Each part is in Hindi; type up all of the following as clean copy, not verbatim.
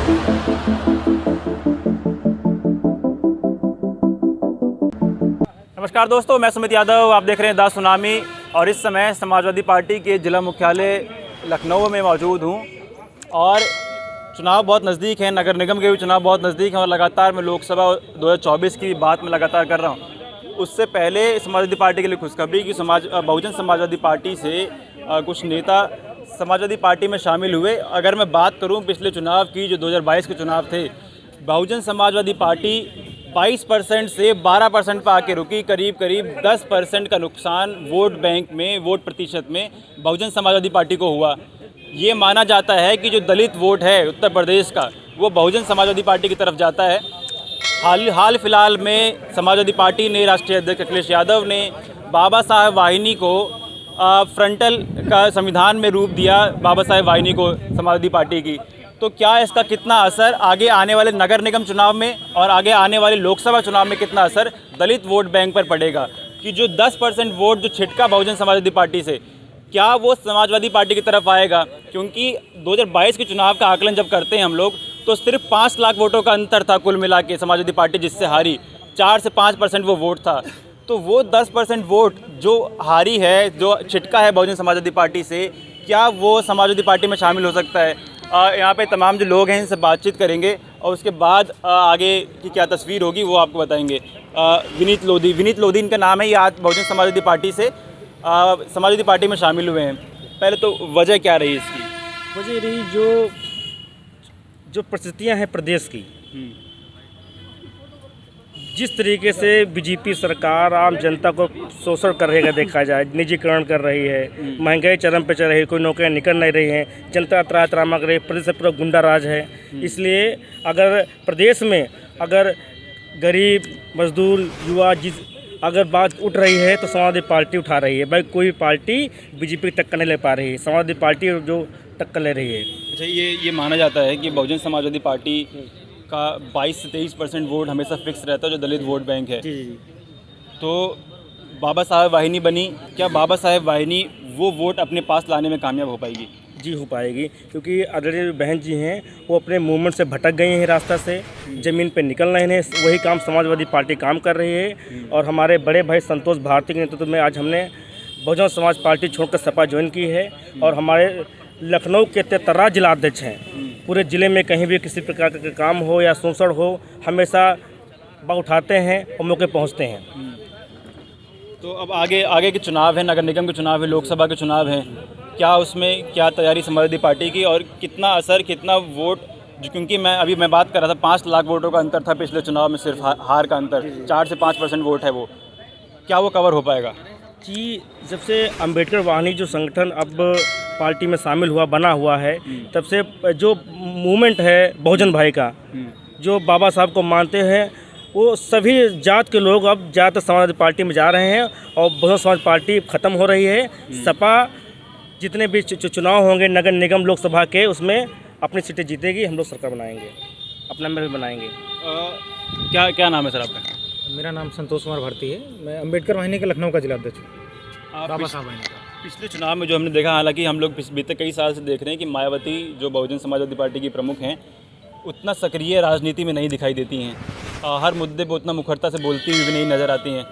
नमस्कार दोस्तों, मैं सुमित यादव, आप देख रहे हैं द सुनामी। और इस समय समाजवादी पार्टी के जिला मुख्यालय लखनऊ में मौजूद हूं और चुनाव बहुत नज़दीक है, नगर निगम के भी चुनाव बहुत नज़दीक हैं और लगातार मैं लोकसभा 2024 की बात मैं लगातार कर रहा हूं। उससे पहले समाजवादी पार्टी के लिए खुशखबरी कि बहुजन समाजवादी पार्टी से कुछ नेता समाजवादी पार्टी में शामिल हुए। अगर मैं बात करूं पिछले चुनाव की, जो 2022 के चुनाव थे, बहुजन समाजवादी पार्टी 22% से 12% पर आके रुकी। करीब 10% का नुकसान वोट बैंक में, वोट प्रतिशत में बहुजन समाजवादी पार्टी को हुआ। ये माना जाता है कि जो दलित वोट है उत्तर प्रदेश का, वो बहुजन समाजवादी पार्टी की तरफ जाता है। हाल फिलहाल में समाजवादी पार्टी ने राष्ट्रीय अध्यक्ष अखिलेश यादव ने बाबा साहेब वाहिनी को फ्रंटल का संविधान में रूप दिया, बाबा साहेब वाहिनी को समाजवादी पार्टी की। तो क्या इसका कितना असर आगे आने वाले नगर निगम चुनाव में और आगे आने वाले लोकसभा चुनाव में कितना असर दलित वोट बैंक पर पड़ेगा कि जो 10% वोट जो छिटका बहुजन समाजवादी पार्टी से, क्या वो समाजवादी पार्टी की तरफ आएगा? क्योंकि 2022 के चुनाव का आकलन जब करते हैं हम लोग, तो सिर्फ 5 लाख वोटों का अंतर था कुल मिला के समाजवादी पार्टी जिससे हारी। 4 से 5% वो वोट था। तो वो 10% वोट जो हारी है, जो छिटका है बहुजन समाजवादी पार्टी से, क्या वो समाजवादी पार्टी में शामिल हो सकता है? यहाँ पे तमाम जो लोग हैं इनसे बातचीत करेंगे और उसके बाद आगे की क्या तस्वीर होगी वो आपको बताएंगे। विनीत लोधी इनका नाम है। ये आज बहुजन समाजवादी पार्टी से समाजवादी पार्टी में शामिल हुए हैं। पहले तो वजह क्या रही इसकी? वजह रही जो परिस्थितियाँ हैं प्रदेश की, जिस तरीके से बीजेपी सरकार आम जनता को शोषण कर रही है, देखा जाए निजीकरण कर रही है, महंगाई चरम पे चल रही है, कोई नौकरियां निकल नहीं रही हैं, जनता त्रामा कर रही है, प्रदेश से पूरा गुंडा राज है। इसलिए अगर प्रदेश में अगर गरीब मजदूर युवा अगर बात उठ रही है तो समाजवादी पार्टी उठा रही है। भाई कोई पार्टी बीजेपी की टक्कर नहीं ले पा रही है, समाजवादी पार्टी जो टक्कर ले रही है। अच्छा, ये माना जाता है कि बहुजन समाजवादी पार्टी का 22 से 23% वोट हमेशा फिक्स रहता है जो दलित वोट बैंक है। जी। तो बाबा साहेब वाहिनी बनी, क्या बाबा साहेब वाहिनी वो वोट अपने पास लाने में कामयाब हो पाएगी? जी हो पाएगी, क्योंकि आदरणीय बहन जी हैं वो अपने मूवमेंट से भटक गए हैं, रास्ता से ज़मीन पे निकल रहे हैं। वही काम समाजवादी पार्टी काम कर रही है और हमारे बड़े भाई संतोष भारती के नेतृत्व में आज हमने बहुजन समाज पार्टी छोड़कर सपा ज्वाइन की है। और हमारे लखनऊ के 13 जिलाध्यक्ष हैं। पूरे ज़िले में कहीं भी किसी प्रकार का काम हो या शोषण हो, हमेशा बात उठाते हैं और मौके पहुंचते हैं। तो अब आगे के चुनाव है, नगर निगम के चुनाव है, लोकसभा के चुनाव हैं, क्या उसमें क्या तैयारी समाजवादी पार्टी की और कितना असर, कितना वोट? क्योंकि मैं बात कर रहा था 5 लाख वोटों का अंतर था पिछले चुनाव में, सिर्फ हार का अंतर 4 से 5% वोट है, वो क्या वो कवर हो पाएगा? जी, जब से अम्बेडकर वाहिनी जो संगठन अब पार्टी में शामिल हुआ, बना हुआ है, तब से जो मूवमेंट है बहुजन भाई का, जो बाबा साहब को मानते हैं, वो सभी जात के लोग अब ज़्यादातर समाजवादी पार्टी में जा रहे हैं और बहुजन समाज पार्टी ख़त्म हो रही है। सपा जितने भी चुनाव होंगे नगर निगम लोकसभा के, उसमें अपनी सीटें जीतेगी, हम लोग सरकार बनाएंगे, अपना महल बनाएंगे। क्या नाम है सर आपका? मेरा नाम संतोष कुमार भारती है। मैं अम्बेडकर वाहिनी के लखनऊ का जिलाध्यक्ष हूँ, बाबा साहब वाहिनी का। पिछले चुनाव में जो हमने देखा, हालांकि हम लोग बीते कई साल से देख रहे हैं कि मायावती जो बहुजन समाजवादी पार्टी की प्रमुख हैं, उतना सक्रिय राजनीति में नहीं दिखाई देती हैं। हर मुद्दे पर उतना मुखरता से बोलती हुई भी नहीं नज़र आती हैं।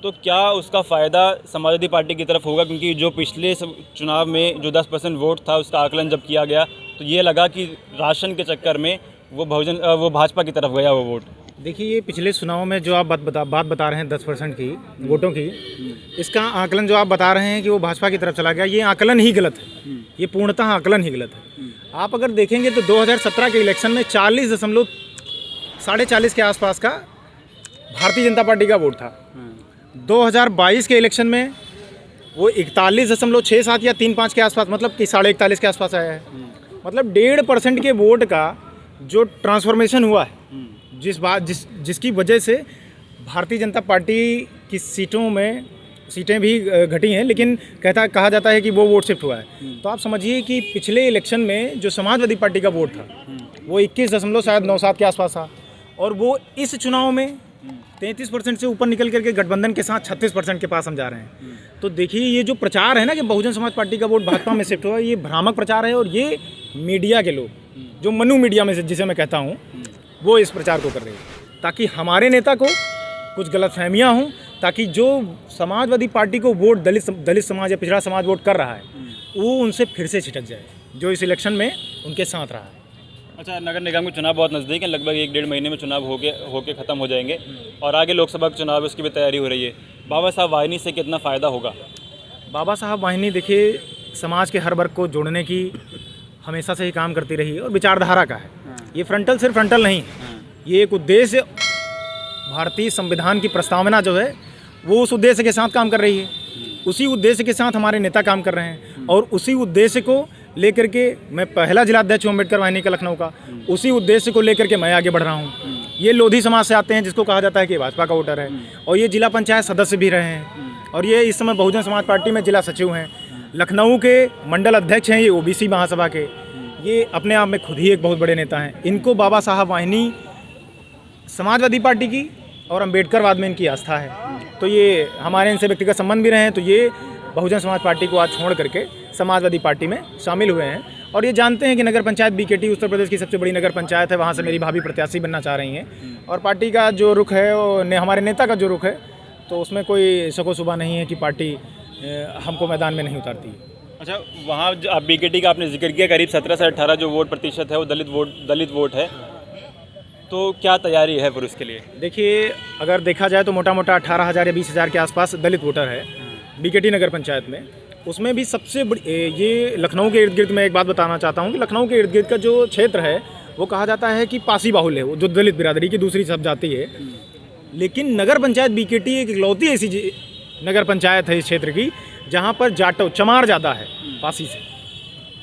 तो क्या उसका फ़ायदा समाजवादी पार्टी की तरफ होगा? क्योंकि जो पिछले चुनाव में जो 10% वोट था, उसका आकलन जब किया गया तो ये लगा कि राशन के चक्कर में वो भाजपा की तरफ गया वो वोट। देखिए, ये पिछले चुनाव में जो आप बात बता रहे हैं 10% की वोटों की, इसका आकलन जो आप बता रहे हैं कि वो भाजपा की तरफ चला गया, ये आकलन ही गलत है। ये पूर्णतः आकलन ही गलत है। आप अगर देखेंगे तो 2017 के इलेक्शन में 40.40 के आसपास का भारतीय जनता पार्टी का वोट था। 2022 के इलेक्शन में वो 41.67 या 35 के आसपास, मतलब कि 41.5 के आसपास आया है। मतलब 1.5% के वोट का जो ट्रांसफॉर्मेशन हुआ है, जिसकी वजह से भारतीय जनता पार्टी की सीटें भी घटी हैं, लेकिन कहा जाता है कि वो वोट शिफ्ट हुआ है। तो आप समझिए कि पिछले इलेक्शन में जो समाजवादी पार्टी का वोट था वो 21.97 के आसपास था, और वो इस चुनाव में 33% से ऊपर निकल करके गठबंधन के साथ 36% के पास हम जा रहे हैं। तो देखिए, ये जो प्रचार है ना कि बहुजन समाज पार्टी का वोट भाजपा में शिफ्ट हुआ, ये भ्रामक प्रचार है। और ये मीडिया के लोग, जो मनु मीडिया में से जिसे मैं कहता हूँ, वो इस प्रचार को कर रही है ताकि हमारे नेता को कुछ गलतफहमियां हों, ताकि जो समाजवादी पार्टी को वोट दलित समाज या पिछड़ा समाज वोट कर रहा है वो उनसे फिर से छिटक जाए, जो इस इलेक्शन में उनके साथ रहा है। अच्छा, नगर निगम के चुनाव बहुत नज़दीक है, लगभग 1-1.5 महीने में चुनाव होके ख़त्म हो जाएंगे और आगे लोकसभा के चुनाव उसकी भी तैयारी हो रही है। बाबा साहब वाहिनी से कितना फ़ायदा होगा? बाबा साहब वाहिनी देखिए समाज के हर वर्ग को जोड़ने की हमेशा से ही काम करती रही है और विचारधारा का है। ये फ्रंटल सिर्फ फ्रंटल नहीं है, ये एक उद्देश्य, भारतीय संविधान की प्रस्तावना जो है वो उस उद्देश्य के साथ काम कर रही है, उसी उद्देश्य के साथ हमारे नेता काम कर रहे हैं और उसी उद्देश्य को लेकर के मैं पहला जिलाध्यक्ष हूँ अम्बेडकर वाहिनी का लखनऊ का, उसी उद्देश्य को लेकर के मैं आगे बढ़ रहा हूँ। ये लोधी समाज से आते हैं जिसको कहा जाता है कि भाजपा का वोटर है और ये जिला पंचायत सदस्य भी रहे हैं और ये इस समय बहुजन समाज पार्टी में जिला सचिव हैं, लखनऊ के मंडल अध्यक्ष हैं, ये ओबीसी महासभा के, ये अपने आप में खुद ही एक बहुत बड़े नेता हैं। इनको बाबा साहब वाहिनी समाजवादी पार्टी की और अम्बेडकरवाद में इनकी आस्था है, तो ये हमारे इनसे व्यक्तिगत संबंध भी रहे हैं, तो ये बहुजन समाज पार्टी को आज छोड़ करके समाजवादी पार्टी में शामिल हुए हैं और ये जानते हैं कि नगर पंचायत बीकेटी उत्तर प्रदेश की सबसे बड़ी नगर पंचायत है, वहाँ से मेरी भाभी प्रत्याशी बनना चाह रही हैं और पार्टी का जो रुख है वो हमारे नेता का जो रुख है तो उसमें कोई शको शुबा नहीं है कि पार्टी हमको मैदान में नहीं उतारती है। अच्छा, वहाँ आप बीकेटी का आपने जिक्र किया, करीब 17 से 18 जो वोट प्रतिशत है वो दलित वोट है, तो क्या तैयारी है फिर उसके लिए? देखिए, अगर देखा जाए तो मोटा मोटा 18,000 या 20,000 के आसपास दलित वोटर है बीकेटी नगर पंचायत में। उसमें भी सबसे बड़ी ये लखनऊ के इर्द गिर्द में एक बात बताना चाहता हूँ कि लखनऊ के इर्द गिर्द का जो क्षेत्र है वो कहा जाता है कि पासी बाहुल्य है, वो जो दलित बिरादरी की दूसरी सब जाति है, लेकिन नगर पंचायत बीकेटी एक इकलौती ऐसी नगर पंचायत है इस क्षेत्र की जहाँ पर जाटव चमार ज़्यादा है पासी से,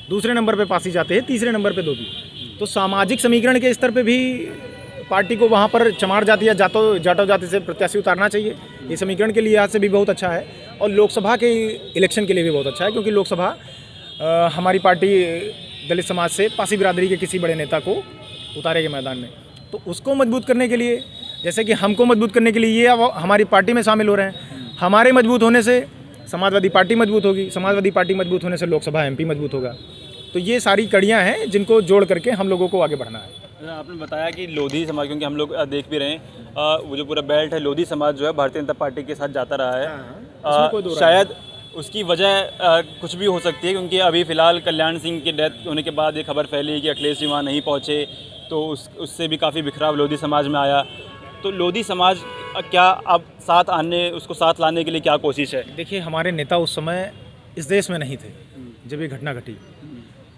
दूसरे नंबर पे पासी जाते हैं, तीसरे नंबर पे धोबी। तो सामाजिक समीकरण के स्तर पे भी पार्टी को वहाँ पर चमार जाति या जाटव जाति से प्रत्याशी उतारना चाहिए। ये समीकरण के लिहाज से भी बहुत अच्छा है और लोकसभा के इलेक्शन के लिए भी बहुत अच्छा है, क्योंकि लोकसभा हमारी पार्टी दलित समाज से पासी बिरादरी के किसी बड़े नेता को उतारेगा मैदान में, तो उसको मजबूत करने के लिए, जैसे कि हमको मजबूत करने के लिए ये हमारी पार्टी में शामिल हो रहे हैं। हमारे मजबूत होने से समाजवादी पार्टी मजबूत होगी, समाजवादी पार्टी मजबूत होने से लोकसभा एमपी मजबूत होगा। तो ये सारी कड़ियाँ हैं जिनको जोड़ करके हम लोगों को आगे बढ़ना है। आपने बताया कि लोधी समाज, क्योंकि हम लोग देख भी रहे हैं वो जो पूरा बेल्ट है, लोधी समाज जो है भारतीय जनता पार्टी के साथ जाता रहा है, शायद उसकी वजह कुछ भी हो सकती है, क्योंकि अभी फ़िलहाल कल्याण सिंह की डेथ होने के बाद ये खबर फैली कि अखिलेश जी वहाँ नहीं पहुँचे, तो उससे भी काफ़ी बिखराव लोधी समाज में आया। तो लोधी समाज क्या अब उसको साथ लाने के लिए क्या कोशिश है? देखिए, हमारे नेता उस समय इस देश में नहीं थे जब ये घटना घटी,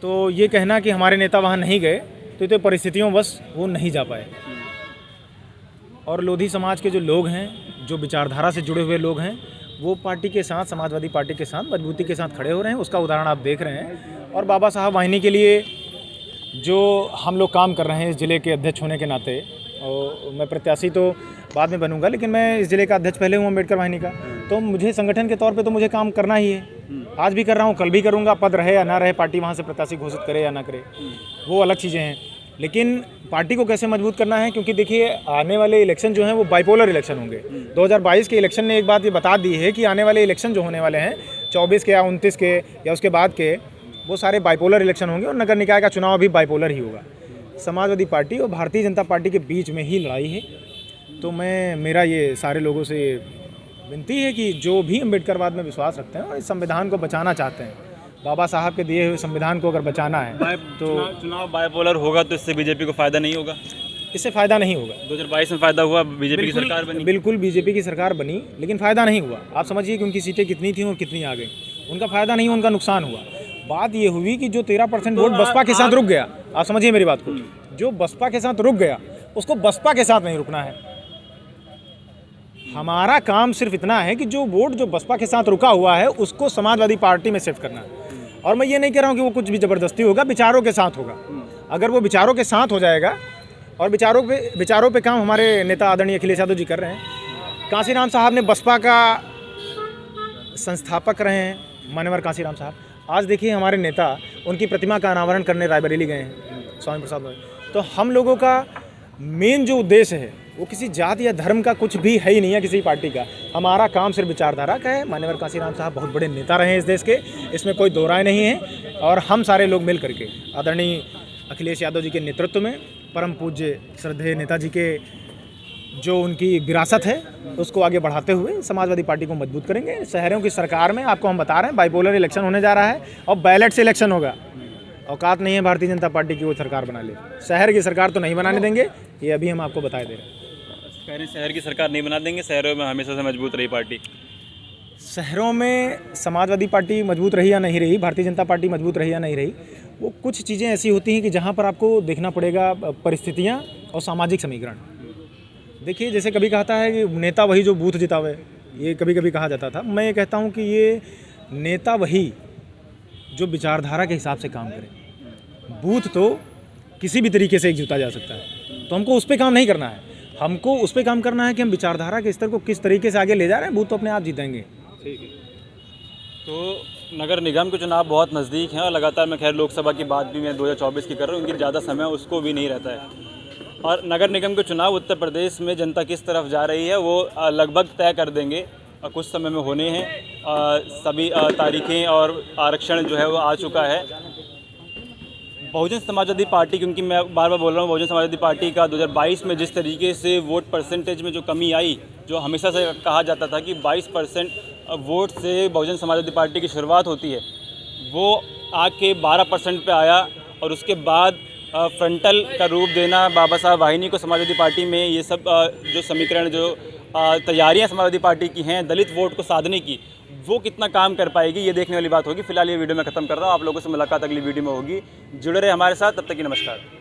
तो ये कहना कि हमारे नेता वहाँ नहीं गए तो परिस्थितियों बस वो नहीं जा पाए। और लोधी समाज के जो लोग हैं, जो विचारधारा से जुड़े हुए लोग हैं, वो पार्टी के साथ, समाजवादी पार्टी के साथ मजबूती के साथ खड़े हो रहे हैं। उसका उदाहरण आप देख रहे हैं। और बाबा साहब वाहिनी के लिए जो हम लोग काम कर रहे हैं इस ज़िले के अध्यक्ष होने के नाते, और मैं प्रत्याशी तो बाद में बनूंगा, लेकिन मैं इस ज़िले का अध्यक्ष पहले हूँ अम्बेडकर वाहिनी का, तो मुझे संगठन के तौर पे तो मुझे काम करना ही है। आज भी कर रहा हूँ, कल भी करूँगा, पद रहे या ना रहे, पार्टी वहाँ से प्रत्याशी घोषित करे या ना करे, वो अलग चीज़ें हैं। लेकिन पार्टी को कैसे मजबूत करना है, क्योंकि देखिए आने वाले इलेक्शन जो हैं वो बाइपोलर इलेक्शन होंगे। 2022 के इलेक्शन ने एक बात ये बता दी है कि आने वाले इलेक्शन जो होने वाले हैं 24 के या 29 के या उसके बाद के, वो सारे बाइपोलर इलेक्शन होंगे और नगर निकाय का चुनाव भी बाइपोलर ही होगा। समाजवादी पार्टी और भारतीय जनता पार्टी के बीच में ही लड़ाई है। तो मेरा ये सारे लोगों से विनती है कि जो भी अम्बेडकरवाद में विश्वास रखते हैं और इस संविधान को बचाना चाहते हैं, बाबा साहब के दिए हुए संविधान को अगर बचाना है तो चुनाव बाइपोलर होगा, तो इससे बीजेपी को फ़ायदा नहीं होगा। इससे फ़ायदा नहीं होगा। 2022 में फ़ायदा हुआ, बीजेपी की सरकार बनी। बिल्कुल बीजेपी की सरकार बनी, लेकिन फ़ायदा नहीं हुआ। आप समझिए कि उनकी सीटें कितनी थी और कितनी आ गई। उनका फ़ायदा नहीं, उनका नुकसान हुआ। बात ये हुई कि जो 13% वोट बसपा के साथ रुक गया, आप समझिए मेरी बात को, जो बसपा के साथ रुक गया उसको बसपा के साथ नहीं रुकना है। हमारा काम सिर्फ इतना है कि जो वोट जो बसपा के साथ रुका हुआ है उसको समाजवादी पार्टी में शिफ्ट करना है। और मैं ये नहीं कह रहा हूँ कि वो कुछ भी ज़बरदस्ती होगा, विचारों के साथ होगा। अगर वो विचारों के साथ हो जाएगा, और विचारों पे काम हमारे नेता आदरणीय अखिलेश यादव जी कर रहे हैं। कांसीराम साहब ने बसपा का संस्थापक रहे हैं, मान्यवर कांसीराम साहब। आज देखिए हमारे नेता उनकी प्रतिमा का अनावरण करने रायबरेली गए हैं, स्वामी प्रसाद भाई। तो हम लोगों का मेन जो उद्देश्य है वो किसी जाति या धर्म का कुछ भी है ही नहीं है, किसी पार्टी का। हमारा काम सिर्फ विचारधारा का है। मान्यवर कांसीराम साहब बहुत बड़े नेता रहे हैं इस देश के, इसमें कोई दो राय नहीं है। और हम सारे लोग मिल करके आदरणीय अखिलेश यादव जी के नेतृत्व में परम पूज्य श्रद्धेय नेताजी के जो उनकी विरासत है उसको आगे बढ़ाते हुए समाजवादी पार्टी को मजबूत करेंगे। शहरों की सरकार में आपको हम बता रहे हैं बाइपोलर इलेक्शन होने जा रहा है और बैलेट से इलेक्शन होगा। औकात नहीं है भारतीय जनता पार्टी की वो सरकार बना ले। शहर की सरकार तो नहीं बनाने देंगे, ये अभी हम आपको बता दे रहे हैं। कह रहे हैं शहर की सरकार नहीं बना देंगे, शहरों में हमेशा से मजबूत रही पार्टी। शहरों में समाजवादी पार्टी मजबूत रही या नहीं रही, भारतीय जनता पार्टी मजबूत रही या नहीं रही, वो कुछ चीज़ें ऐसी होती हैं कि जहाँ पर आपको देखना पड़ेगा परिस्थितियाँ और सामाजिक समीकरण। देखिए, जैसे कभी कहता है कि नेता वही जो बूथ जितावे, ये कभी कभी कहा जाता था। मैं ये कहता हूँ कि ये नेता वही जो विचारधारा के हिसाब से काम करे। बूथ तो किसी भी तरीके से एक जीता जा सकता है, तो हमको उस पर काम नहीं करना है। हमको उस पर काम करना है कि हम विचारधारा के स्तर को किस तरीके से आगे ले जा रहे हैं। बूथ तो अपने आप जीतेंगे। ठीक है। तो नगर निगम के चुनाव बहुत नज़दीक हैं और लगातार मैं खैर लोकसभा की बात भी मैं 2024 की कर रहा हूँ, उनकी ज़्यादा समय उसको भी नहीं रहता है। और नगर निगम के चुनाव उत्तर प्रदेश में जनता किस तरफ जा रही है वो लगभग तय कर देंगे। कुछ समय में होने हैं, सभी तारीखें और आरक्षण जो है वो आ चुका है। बहुजन समाजवादी पार्टी, क्योंकि मैं बार बार बोल रहा हूँ, बहुजन समाजवादी पार्टी का 2022 में जिस तरीके से वोट परसेंटेज में जो कमी आई, जो हमेशा से कहा जाता था कि 22% वोट से बहुजन समाजवादी पार्टी की शुरुआत होती है, वो आके 12% पे आया। और उसके बाद फ्रंटल का रूप देना बाबा साहब वाहिनी को समाजवादी पार्टी में, ये सब जो समीकरण, जो तैयारियां समाजवादी पार्टी की हैं दलित वोट को साधने की, वो कितना काम कर पाएगी ये देखने वाली बात होगी। फिलहाल ये वीडियो मैं ख़त्म कर रहा हूँ। आप लोगों से मुलाकात अगली वीडियो में होगी। जुड़े रहे हमारे साथ, तब तक की नमस्कार।